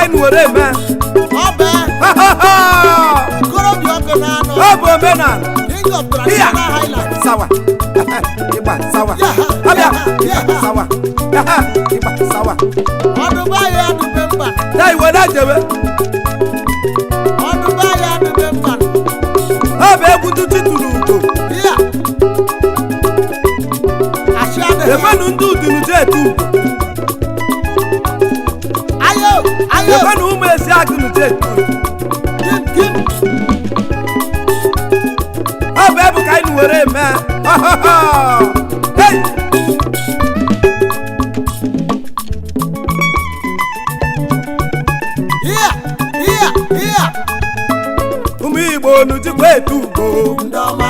anyị were eme Obe. Ikorobịa ọkụ na-anọ. ọ bụ omenala King of traditional highlights. sawa ịgba sawa abịa sawa ịgba sawa Ọdụba ya adụbe mba. ya iwe na-ejebe Ọdụba ya adụbe mba. ọ bụ egwu ndị titụrụ ugo Ya. Achị adịghị. efenu ndị udinu je etu ugo Ayo. Ayo. efenu ụmụ ezi agụnụ je etu ugo Kim kim. ọ bụ ebu ka anyị were eme hey! Iya. Iya. Iya. ụmụ igbo unu jikwa etu ugo Ndọma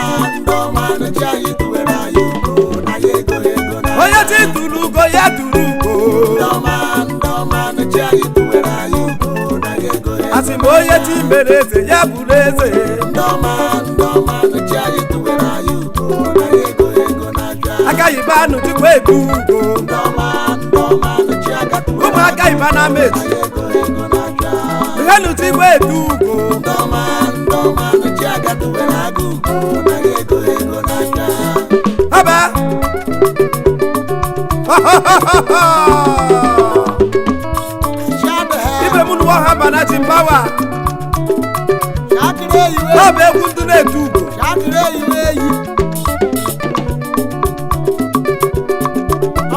n'echi anyị tụwere anyị ugo na ya ego na onye chi tụrụ ugo ya tụrụ ugo ndọma n'echi anyị tụwere anyị ugo na ya ego asị m onye chi mere eze ya bụrụ eze ndọma n'echi anyị tụwere anyị ugo na ya ego na abịa agaghị be anụ jikwa etu ugo ndọma n'echi aka tụwere ụmụaka ibe na mechi anyị ego na abịa ihe nụchikwa etu ugo ndọma n'echi aka tụwere agụ ugo na ya ego na abịa aba ibe mụ nụwa ha bana ji mbawa Shakiri eyiwe ọ bụ egwu ndị na-etu ugo Shakiri eyiwe eyi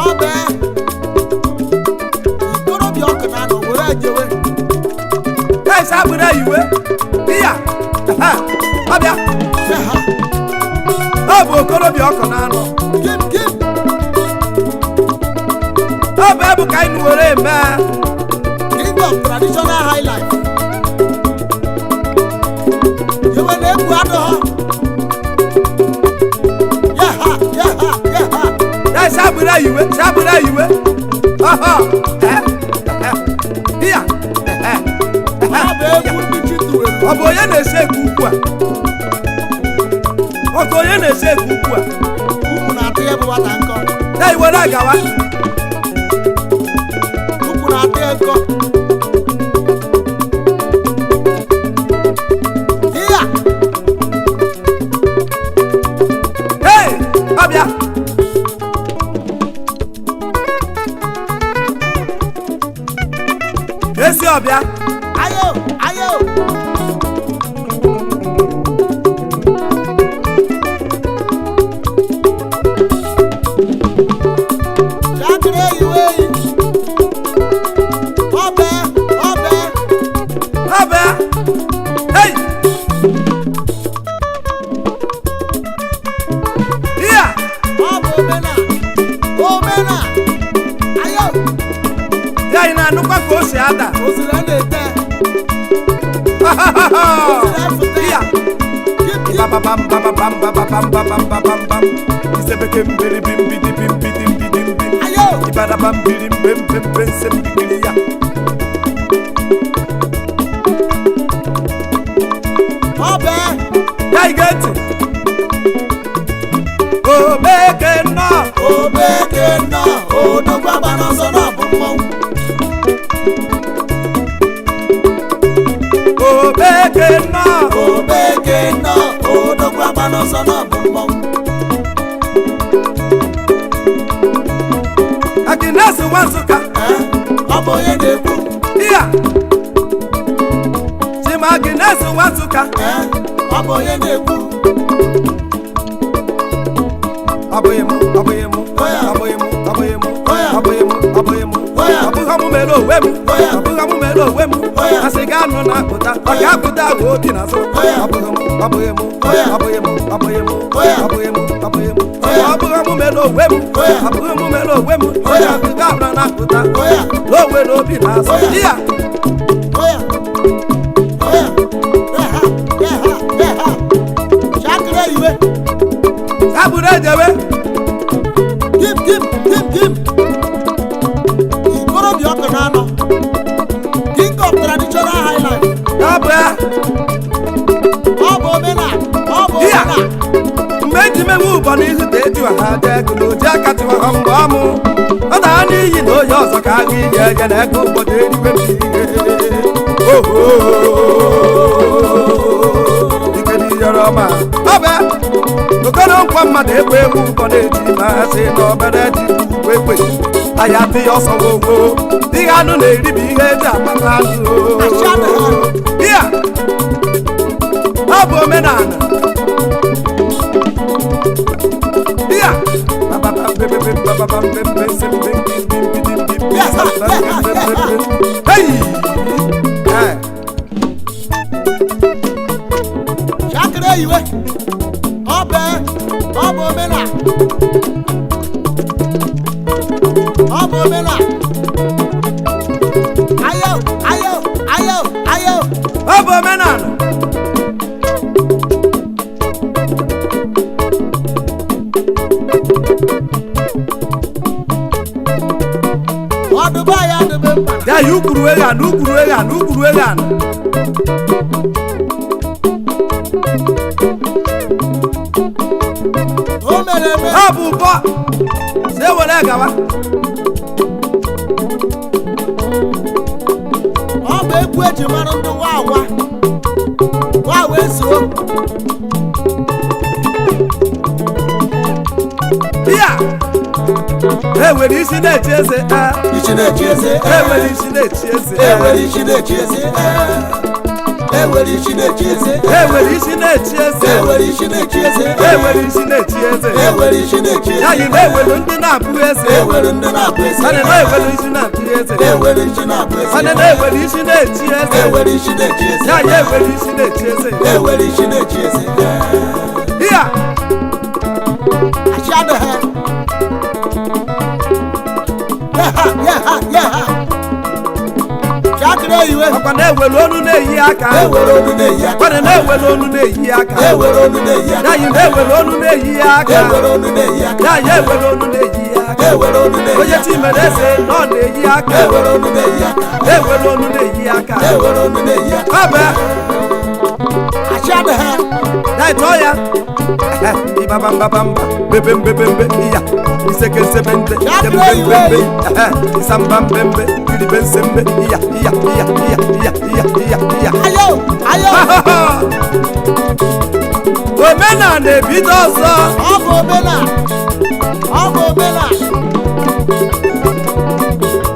Ọbẹ Ikorobịa ọkụ na-anọ were ejewe esi agbụrụ iwe iya ọbịa Be ha ọ bụ okorobịa ọkụ na-anọ Kim kim ọ bụ ebu ka anyị were eme King of traditional highlight Yewe na-egwu adọ ha Yeha esi agbụrụ iwe iya Ọbẹ egwu ndị chituwere ọ bụ onye na-ese ekwu ukwu a ọkụ onye na-ese ekwu ukwu a Ukwu na-atụ ya bụ nwata nkọ ya iwe na-agawa Ukwu na-atụ ya nkọ Iya hey ọbịa esi ọbịa Ayo ayo Shakiri eyiwe eyi Ọbẹ ọbịa hey iya Ọbụ omena Ayo ya ị na-anụkwa ka o si ada Ozire na-ete Ozire iya efute bababam isebeke mbiri bimbidi bimbidi mbidi Ayo ibada bambiri mbembe nsembikiri ya Ọbẹ ya ige ntị obeke nọ Obeke nọ Odogwu agba n'ọsọ n'ọbụ mmọnwụ obeke nọ Obeke nọ Odogwu agba n'ọsọ n'ọbụ mmọnwụ Agnes Nwansụka Ọ bụ onye na-ekwu iya Chima Agnes Nwansụka Ọ bụ onye na-ekwu ọ bụghị mụ ọ bụghị mụ ọ bụghị mụ ọ bụghị mụ ọ bụghị mụ ọ bụghị mụ ọ bụghị mụ mere onwe m ọ bụghị mụ mere onwe m asị ga anụ na-apụta ọ ga-apụta ahụ obi n'azụ ọ bụghị mụ ọ bụghị mụ ọ bụghị mụ ọ bụghị mụ ọ bụghị mụ ọ bụghị mụ ọ bụghị mụ mere onwe m ọ bụghị mụ mere onwe m onye ga anụ na-apụta n'onwe n'obi n'azụ iya Oya Yeha Shakiri eyiwe abụrụ ejewe Kim Ikorobịa ọkụ na-anọ King of traditional highlight ọ bụ ya Ọ bụ omena mgbe eji mewe ụbọ n'izu ka ejiwa ha jee gụrụ oji aka tiwa ha mgbe ọmụ ọ daa n'iyi na onye ọzọ ka agụ iyi ege na ego ụbọchị eriwe m ihe ikedi yọrọ ọma ọbẹ okoro nkwa mmadụ egwu egwu ụkọ na-eji masị na obere dị kwekwe aya dị ọsọ gbogbo dịghị anụ na-eribi ihe eji akpata anụ ya ọ bụ omenala ya Shakere iwe ọbẹ ọbọ omena ọbọ omena ayo ayo ayo ayo ọ bụ omenala ọdụba ya dụbe mkpa ya yi ukwuru egha na ukwuru egha na ukwuru egha na o mere eme ọ bụ ụbọ si ewere gawa ọ bụ egwu eji mara ndị wawa wawa ezuo ya enwere isi na-echi eze ichi na-echi eze enwere isi na-echi eze enwere ichi na-echi eze enwere ichi na-echi eze enwere isi na-echi eze enwere ichi na-echi eze enwere isi na-echi eze enwere ichi na-echi eze ya yi na enwere ndị na-abụghị eze enwere ndị na-abụ eze mana na-enwere isi na-abụghị eze enwere ichi na-abụ eze mana na-enwere isi na-echi eze enwere ichi na-echi eze ya ya enwere isi na-echi eze enwere ichi na-echi eze ya achado ha yaha Shakere iwe ọkwa na-ewere onu na-eyi aka enwere onu na-eyi aka mana na-ewere onu na-eyi aka enwere onu na-eyi aka ya yi na-ewere onu na-eyi aka enwere onu na-eyi aka ya ya ewere onu na-eyi aka enwere onu na-eyi onye aka chimere eze na ọ na-eyi aka enwere onu na-eyi aka ewere onu na-eyi aka enwere onu na-eyi aka ọbẹ achado ha ya ịtọ ya ibabambabamba bebembebembe iya isekesebente yembembembe isambambembe iribensembe iya iya iya iya iya iya iya iya ayo ayo omenala ebido ọzọ ọ bụ omena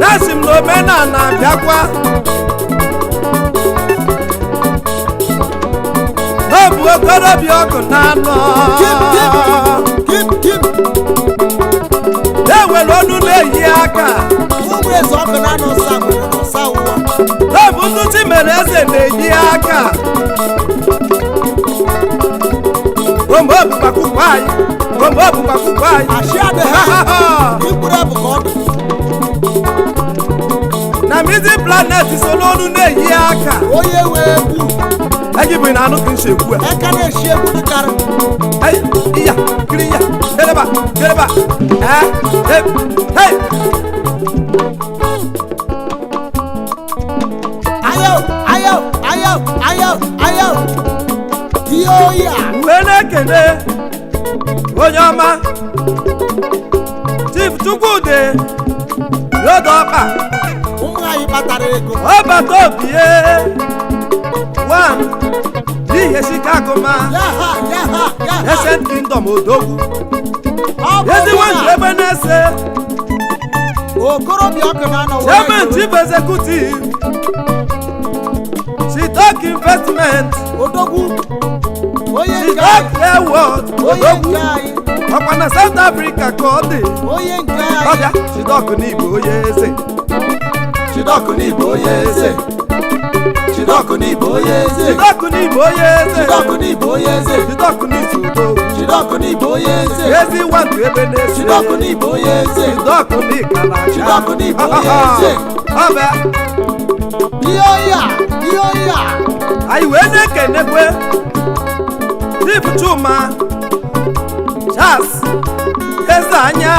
na-esi m na omenala abịakwa n'ọbụ okorobịa ọkụ na-anọ kim na-ewere onu na-eyi aka ụmụ eze ọkụ na-anọ ụsa nwere n'ụsa ụwa n'ọbụ ndị chimere eze na-eyi aka ombe ọbụgbakwụkwọ anyị ombe ọbụgbakwụkwọ anyị achado ha ikwuru ebu ka ọdụ na mizi planet so n'onu na-eyi aka onye wee egwu ejibiri na anụ ka nshekwu a aka na-eshi egwu dịkarị iya kiri ya gereba ayo ihe oyi a wee na-ekele onye ọma Chief Chukwudị Yodọkpa ụmụ anyị kpatara ego ọbata obie one n'ihe Chicago ma yaha Ancient Kingdom odogwu ọ bụ ezigbo omena ndụ ebe na-ese okorobịa ọkụ na-anọ Chairman Chief Executive Shitok Investment odogwu onye nke Shitok Airworld onye odogwu nke anyị ọkwa na South Africa ka ọ dị onye nke anyị ọbịa Shitok n'Igbo onye eze Shitok n'Igbo onye eze Shitok n'Igbo onye eze Shitok n'Igbo onye eze Shitok n'Igbo onye eze Shitok n'Igbo odogwu Shitok n'Igbo onye eze ezi nwantụ ebe na-ese Shitok n'Igbo onye eze Shitok n'Ikala Shitok n'Igbo onye eze ọbịa ihe oyi a anyị wee na-ekenekwe Chief Chuma Charles eze anya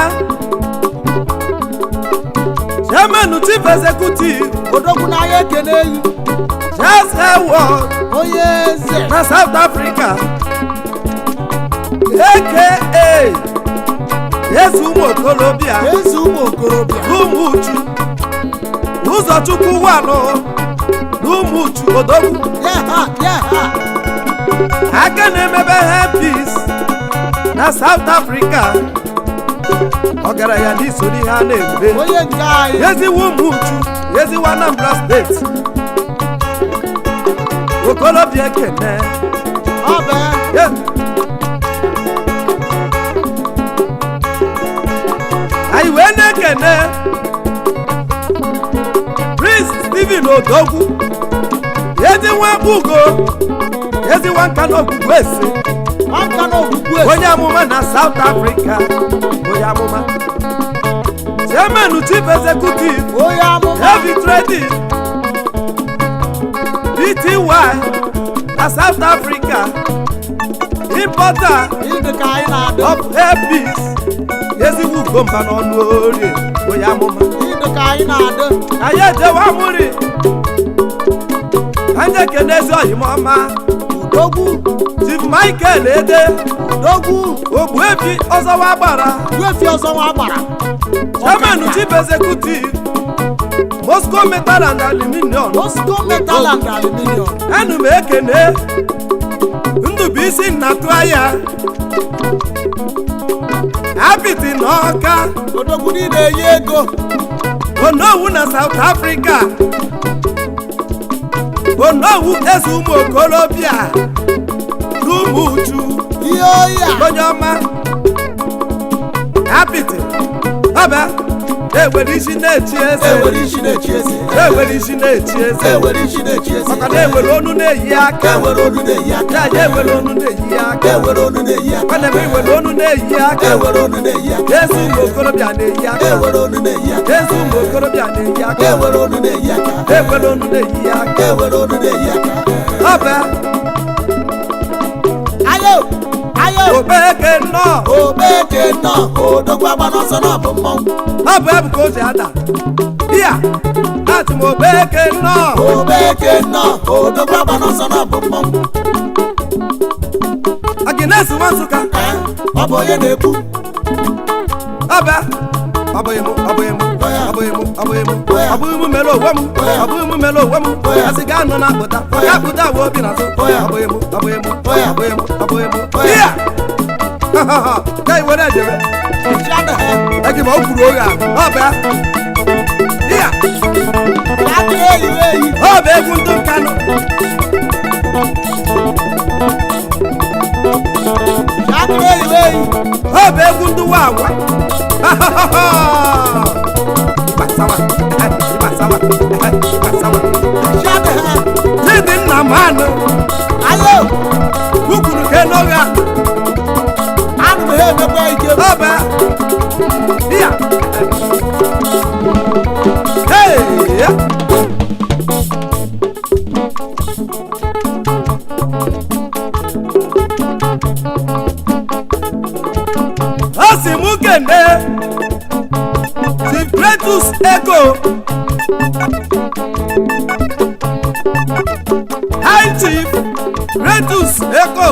Chairman Chief Executive odogwu n'ahịa ekene eyi Charles Airworld onye eze na South Africa aka eze ụmụ okorobịa eze ụmụ okorobịa ụmụ uchu ụzọchukwu wanụ na ụmụ uchu odogwu aka na-emebe hairpiece na South Africa ọgaranya n'isoro ihe a na-eme onye nke anyị eziwo ụmụ uchu eziwo Anambra steeti okolobịa ekene ọbịa anyị wee na-ekene Prince Stephen Odogwu ezi nwa Ugo ezi nwa nka n'ogwugwu ese aka n'ogwugwu ese onye amụma na South Africa onye amụma Chairman Chief Executive onye amụma Heavy Trading Pty na South Africa importer ịdị ka anyị na-adị of hairpiece ezigbo ugomba n'ọnụ orie onye amụma ịdị ka anyị na-adị anyị ejewe amụrị anyị ekene ezi oyimọma Odogwu Chief Michael Ede Odogwu Ogbuefi Ọzọwa Agbara Ogbuefi Ọzọwa Agbara Chairman Chief Executive Moscow Metal and Aluminium Moscow Metal and Aluminium enu m ekene Ndụbụisi Nnatụaya apịtị n'Ọka Odogwu dị na-enye ego Onowu na South Africa Onowu eze ụmụ okorobịa n'ụmụ uchu ihe oyi a onye ọma apịtị ọbịa ewere isi na-echi eze ewere isi na-echi eze ewere isi na-echi eze ewere isi na-echi eze maka na ewere onu na-eyi aka ewere onu na-eyi aka ya ya ewere onu na-eyi aka ewere onu na-eyi aka mana m iwere onu na-eyi aka ewere onu na-eyi aka eze ụmụ okorobịa na-eyi aka ewere onu na-eyi aka eze ụmụ okorobịa na-eyi aka ewere onu na-eyi aka ewere onu na-eyi aka ewere onu na-eyi aka ọbịa ayo Obeke nnọọ Obeke nnọọ Odogwu agba n'ọsọ na ọ bụ mmọnwụ ọ bụ ebu ka o ji ada ya atị m Obeke nnọọ Obeke nnọọ Odogwu agba n'ọsọ na ọ bụ mmọnwụ Agnes Nwansụka ọ bụ onye na-ekwu ọbịa ọbụghị m mere onwe m asị ga anọ na-apụta ya pụta wee obi na ya ka i were ejebe egi ma o kwuru oge a ọbịa ya ọ bụ egwu ndị Nkanụ ọ bụ egwu ndị Wagwa Chidi nna m anụ kwukwuru ka n'oge a ọbịa ya ọ sị m kene Tigretus Ego High Chief Gretus Ego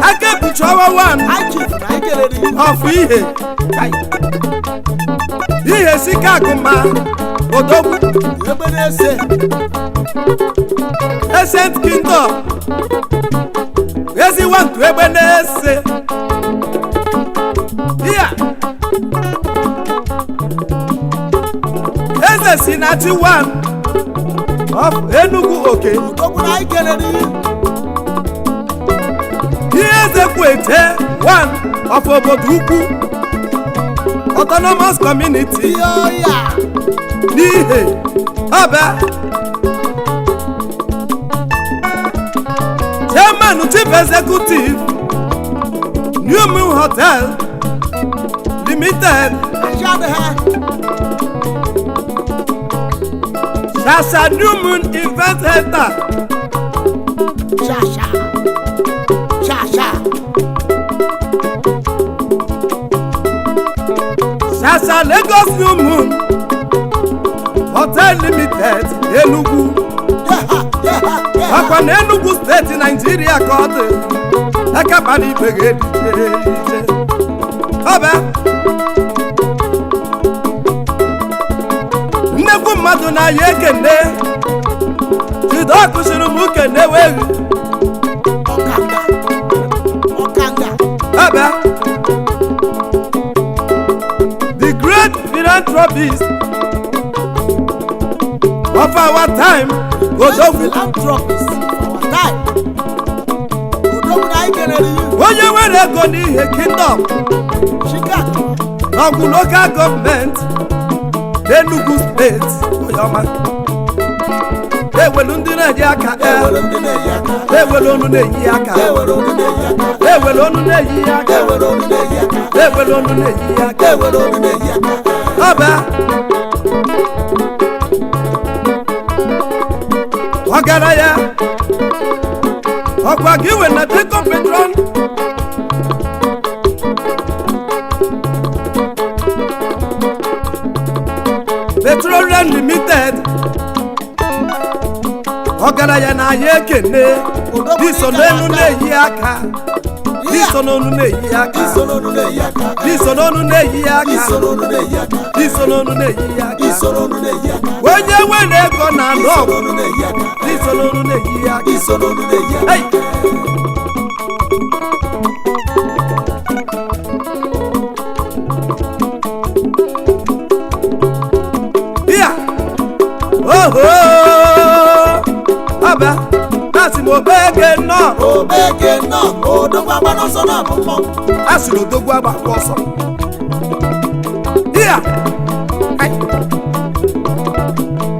Akebuchawa one of ihe Sikagụma Odogwu Ancient Kingdom eziwantu egbe na-ese ya eze si na chi one of Enugu Oke ihe eze Kwete one of obodo ukwu Autonomous Community n'ihe ọbịa Chairman Chief Executive New Moon Hotel Limited Shasha New Moon Event Center Shasha Lagos New Moon Hotel Limited Enugu akwa na Enugu steeti Nigeria ka ọ dị akabana ibe ga-eje ọbịa nnekwu mmadụ na ya ekene emeghị ọkanga ebe the great philanthropist of our time Odogwu philanthropist of our time Odogwu na anyị kelere you onye nwere ego n'ihe kingdom Chicago ọgwụ local gọọmenti Enugu steeti onye ọma ewelu ndị na-eji aka ewere ndị na-eyi aka ewelu onu na-eyi aka ewere onu na-eyi aka ewelu onu na-eyi aka ewere onu na-eyi aka ewelu onu na-eyi aka ewere onu na-eyi aka ọba ọgaranya ọkwa gị nwe na Teco Petron Petroleum Limited ọgaranya na anyị ekene iso n'elu na-eyi aka iso n'onu na-eyi aka isoro onu na-eyi aka iso n'onu na-eyi aka isoro onu na-eyi aka iso n'onu na-eyi aka isoro onu na-eyi aka onye nwere ego na anụ ọgwụ isoro onu na-eyi aka iso n'onu na-eyi aka isoro onu na-eyi aka Hey! Bịa! Oho! Abịa! Asị m obege nnọọ! obeke nọ Odogwu agba n'ọsọ na mmọnwụ Asị na Odogwu agbakwa ọsọ. Bịa! Ai!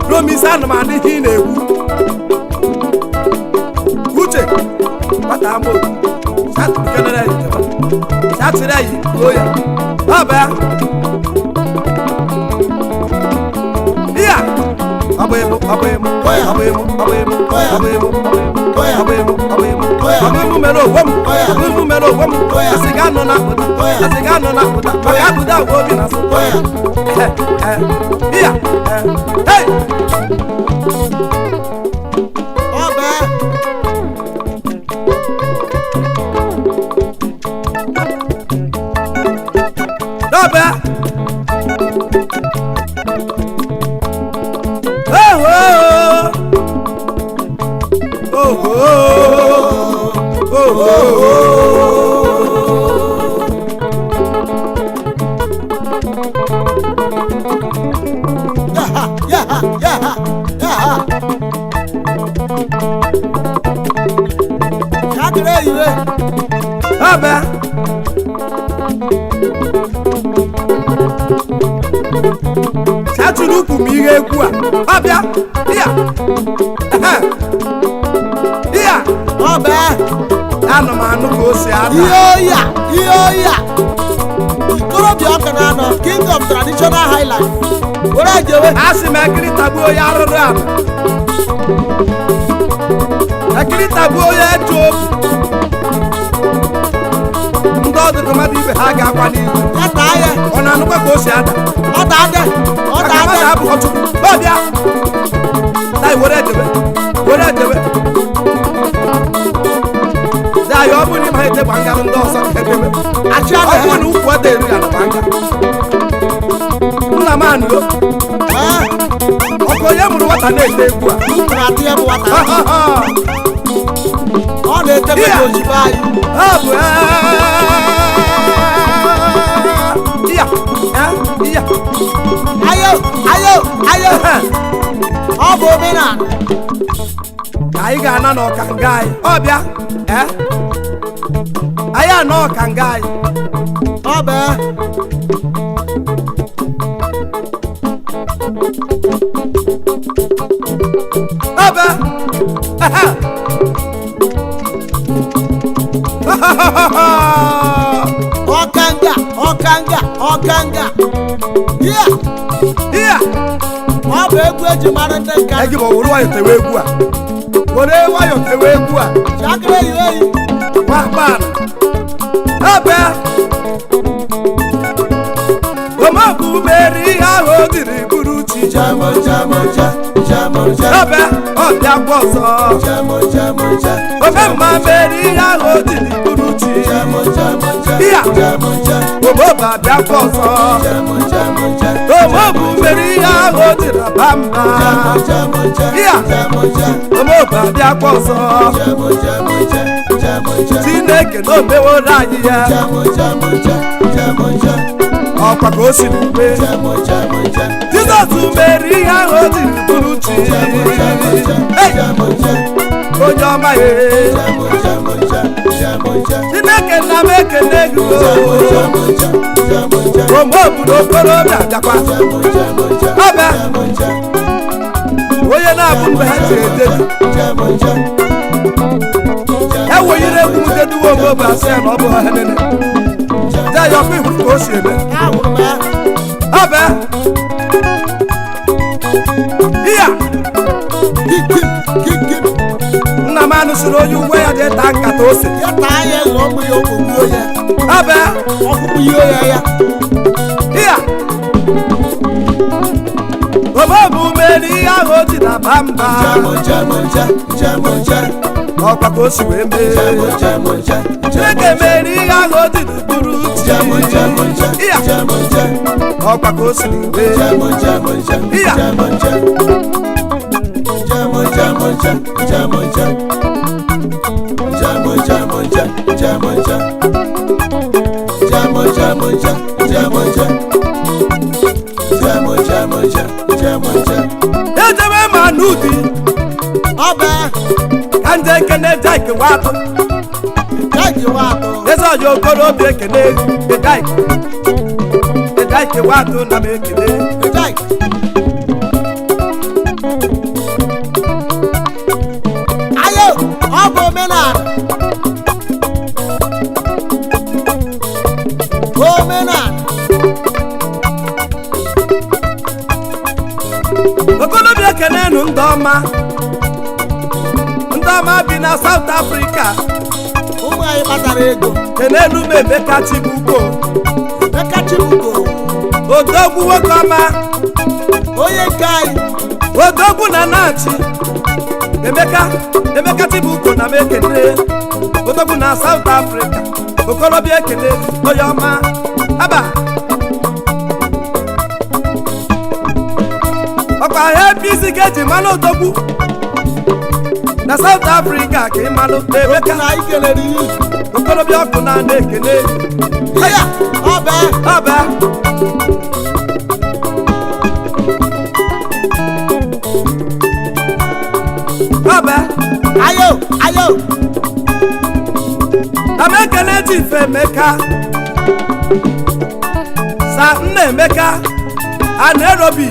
Promise anụmanụ ihe ị na-ekwu. Uche! Gbata ama otu. Kenere ya ijeba. Chatịrị ya ikpuo ya. Abịa! Bịa! Ọ bụ emu, ọ bụ emu, ọ bụ emu, ọ bụ emu, ọ bụ emu, ọ bụ emu, ọ bụ emu, ọ bụ emu mere onwe m, ọ bụ emu mere onwe m. Asị gị anọ na-apụta, asị gị anọ na-apụta, maka apụta agwa obi na-asụ. Bịa! Hey! ọba Dọbịa! Oho! Oho! Oho! yaha kakere iwe Dọbịa! Chatụrụ ukwu m ihe egwu a. Ọbịa! Bịa! Bịa! ọba Anụ m anụ ka o si ada. ihe oya ikorobịa ọka na-anọ king of traditional highlife were jewe Asị m ekiri tagbuo ya arụrụ ala. Ekiri tagbuo ya etu obi. Ndị ọdụdụ mmadụ ibe ha ga-akwa n'ihu. ya taa ya Ọ na-anụkwa ka o si ada. ọ daade Maka mmadụ abụghị Chukwu. Ọbịa! Dai were edebe. Were edebe. Dai ọ bụrụ na ịma ete gbangara ndị ọzọ edebe. achị Ọ ada bụrụ na ukwu ede eru ya na gbanga. Nna m anụgo. Ọkụ onye mụrụ nwata na-ete egwu a. ukwu na-atụ ya bụ nwata Ha, ha, ha. ọ na-etebe Iya. ka ojibe anyị Ọ bụ iya, iya. ayo ọ bụ omenala Ka anyị ga-ana n'ọka nga anyị. Ọbịa! Anyị anọ ọka nga anyị. ọba Ọbịa! ọkanga ya Iya! ọ bụ egwu eji mara ndị nka Egi ma were nwayọ tewe egwu a. Were nwayọ tewe egwu a. chakịrị eyi eyi Gbagban! Ọbịa! Omogbu mere ihe ahụ o diri buru chi. jamoja ebe ọ bịakwa ọzọ omemma mere ihe ahụ o jiri bụrụ chi ya omoba bịakwa ọzọ omobu mere ihe ahụ o jiri aba mba ya omoba bịakwa ọzọ Chineke na omeworo anyị ya ọkwa ka o siri mgbe Jizọs mere ihe ahụ o jiri bụrụ chi onye ọma ya Chineke nna m ekene gị omobu na okorobịa bịakwa ọbịa onye na-abụ mgbe ha ji ejeju enweghịre egwu njeduwe omobu asị ya na ọ bụ ha nene ya ọkụ ihuru ka o si eme ọbịa iya nna m anụsiri onye uwe ya jee taa nkata ose ọbịa iya omobu mere ihe ahụ o ji na ba mba ọkwa ka o si wee mee Chineke mere ihe ahụ o ji bụrụ chi iya ọkwa ka o siri mee iya ejebe ma n'ụdị ka ndị ekene Jack Watụ eze ọjọọ okorobịa ekene Jack Watụ na m ekene ayo ọ bụ omenala okorobịa ekene nụ ndị ọma bi na South Africa ụmụ anyị kpatara ego kenelu m Emeka Chibuko odogwu nwoke ọma onye nke anyị odogwu na na-achị Emeka Chibuko na m ekene odogwu na South Africa okorobịa ekene onye ọma aba ọkwa APC ga-eji malụ odogwu na South Africa ka ị malụ Emeka okorobịa ọkụ na na-ekene ọba ayo na m ekene Chief Emeka sa nna Emeka a Nairobi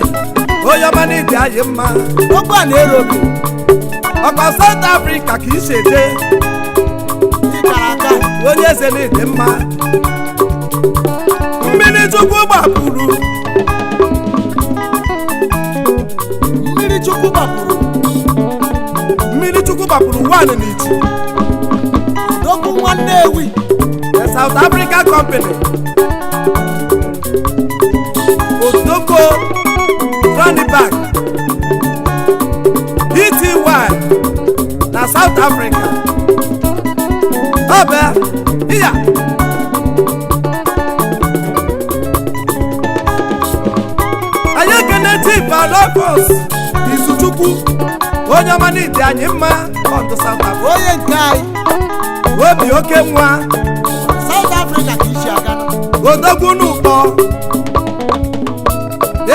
onye ọma n'ịdị anyị mma ọkwa Nairobi ọkwa South Africa ka isi eje onye eze n'ịdị mma mmiri Chukwu gbapụrụ one n'iji dokwu nwanne ewi the South Africa company Odoko Franibag Pty na South Africa ọbịa iya anyị ekene Chief Adolphus Izuchukwu onye ọma n'ịdị anyị mma ọdụ South Africa onye nke anyị obi oke nwa South Africa ka isi aga odogwu n'ụkpọ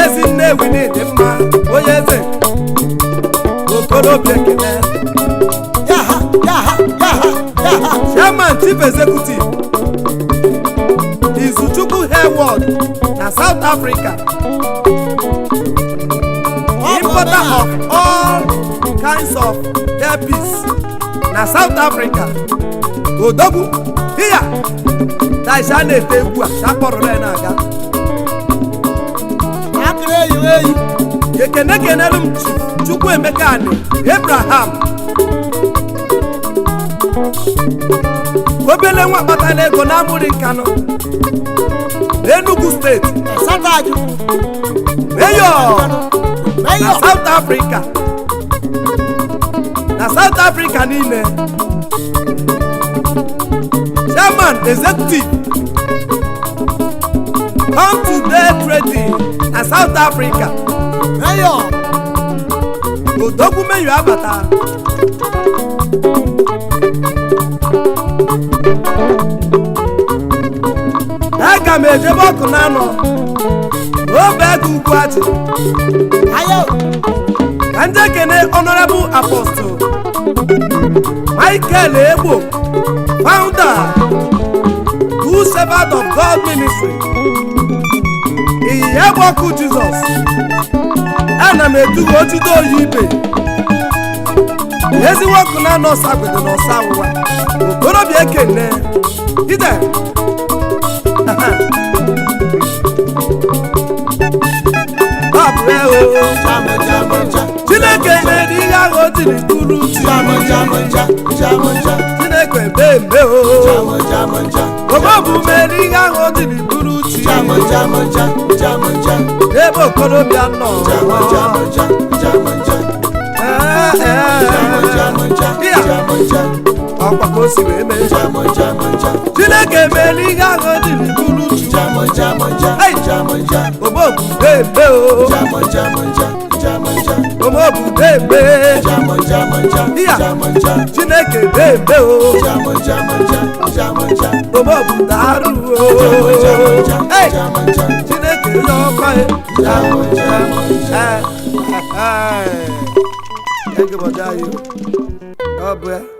ezi Nnewi n'ịdị mma onye eze okorobịa ekene Chairman Chief Executive Izuchukwu Hayward na South Africa importer of all kinds of earpiece na South Africa odogwu iya taisha na-ete egwu a chakpọrụla na-aga eyi ekene kenelu m Chukwu Emeka Ani Abraham obele nwa kpatara ego na amụrị Nkanụ Enugu steeti Sataju eyo na South Africa niile. Chairman Executive Come Today Trading na South Africa. Mayor Odogwu Mayor abata. Aga m ejebe ọkụ na-anọ n'obe ego ugwu achị ayo ka ndị ekene Honorable Apostle Michael Egbo, founder True Servant of God Ministry, ihe bụ ọkụ Jizọs. Ana m edugo otudo oyi ibe ezi nwoke na-anọ ọsagwede na ọsa awụwa okorobịa ekene ide Chineke mere ihe ahụ o tiri tụrụ uche. Chineke mmemme o Omobu mere ihe ahụ o tiri tụrụ uche. Ebe okorobịa nọ ọkwa ka o si wee mee. Chineke mere ihe ahụ o tiri tụrụ uche. Omobu mmemme o Omobu debe Chineke debe o Omobu daru o Chineke yọkwa Everybody, oh boy.